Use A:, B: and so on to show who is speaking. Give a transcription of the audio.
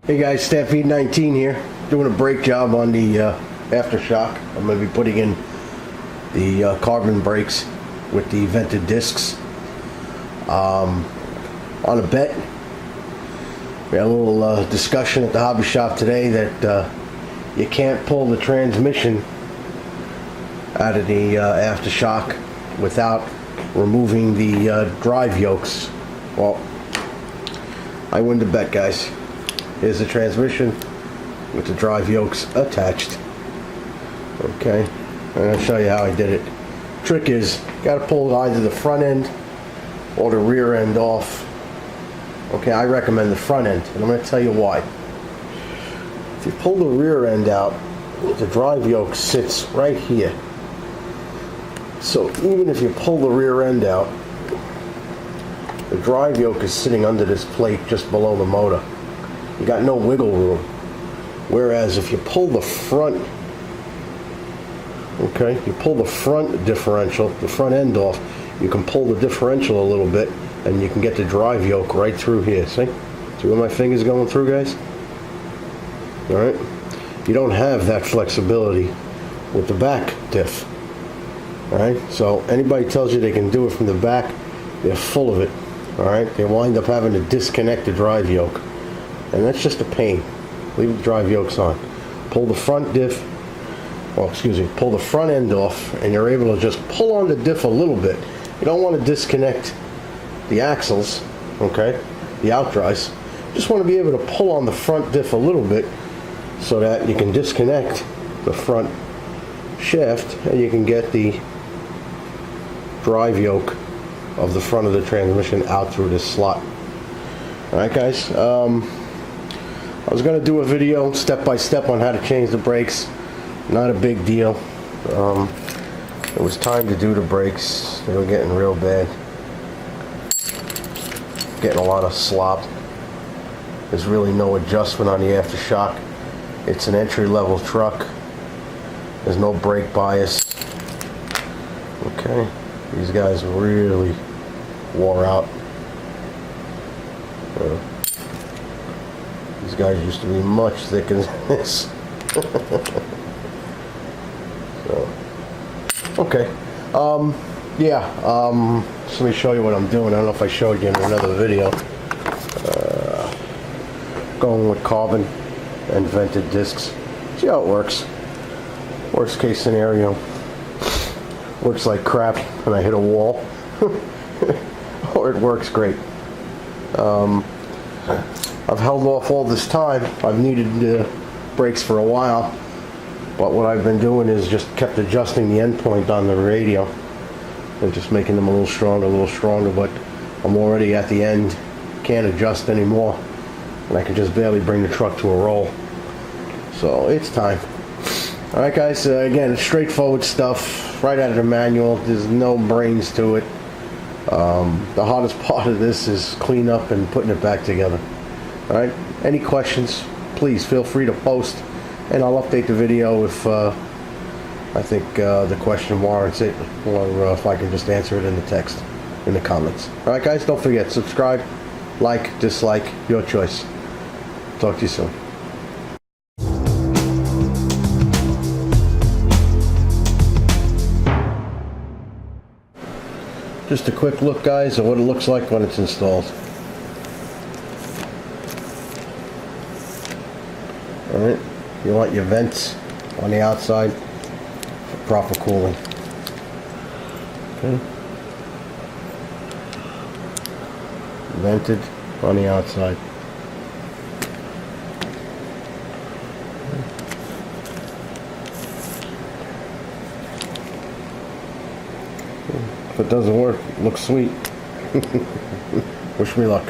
A: Hey guys, Stampede 19 here, doing a brake job on the Aftershock. I'm going to be putting in the carbon brakes with the vented discs. On a bet, we had a little discussion at the hobby shop today that you can't pull the transmission out of the Aftershock without removing the drive yokes. Well, I win the bet, guys. Here's the transmission with the drive yokes attached. Okay, I'm going to show you how I did it. Trick is, you got to pull either the front end or the rear end off. Okay, I recommend the front end, and I'm going to tell you why. If you pull the rear end out, the drive yoke sits right here. So even if you pull the rear end out, the drive yoke is sitting under this plate just below the motor. You got no wiggle room. Whereas if you pull the front, okay, you pull the front differential, the front end off, you can pull the differential a little bit and you can get the drive yoke right through here. See? See where my finger's going through, guys? Alright? You don't have that flexibility with the back diff. Alright? So anybody tells you they can do it from the back, they're full of it. Alright? They wind up having to disconnect the drive yoke. And that's just a pain. Leave the drive yokes on. Pull the front diff, pull the front end off, and you're able to just pull on the diff a little bit. You don't want to disconnect the axles, okay, the out drives. You just want to be able to pull on the front diff a little bit so that you can disconnect the front shaft and you can get the drive yoke of the front of the transmission out through this slot. Alright guys, I was going to do a video step by step on how to change the brakes. Not a big deal. It was time to do the brakes. They were getting real bad. Getting a lot of slop. There's really no adjustment on the Aftershock. It's an entry-level truck. There's no brake bias. Okay, these guys really wore out. These guys used to be much thicker than this. So, okay. Just let me show you what I'm doing. I don't know if I showed you in another video. Going with carbon and vented discs. See how it works. Worst case scenario. Looks like crap and I hit a wall. Or it works great. I've held off all this time. I've needed brakes for a while, but what I've been doing is just kept adjusting the end point on the radio and just making them a little stronger, but I'm already at the end, can't adjust anymore, and I can just barely bring the truck to a roll. So it's time. Alright guys, again, it's straightforward stuff, right out of the manual. There's no brains to it. The hardest part of this is clean up and putting it back together. Alright, any questions, please feel free to post, and I'll update the video if I think the question warrants it, or if I can just answer it in the text, in the comments. Alright guys, don't forget, subscribe, like, dislike, your choice. Talk to you soon. Just a quick look, guys, at what it looks like when it's installed. Alright, you want your vents on the outside for proper cooling. Okay. Vented on the outside. If it doesn't work, it looks sweet. Wish me luck.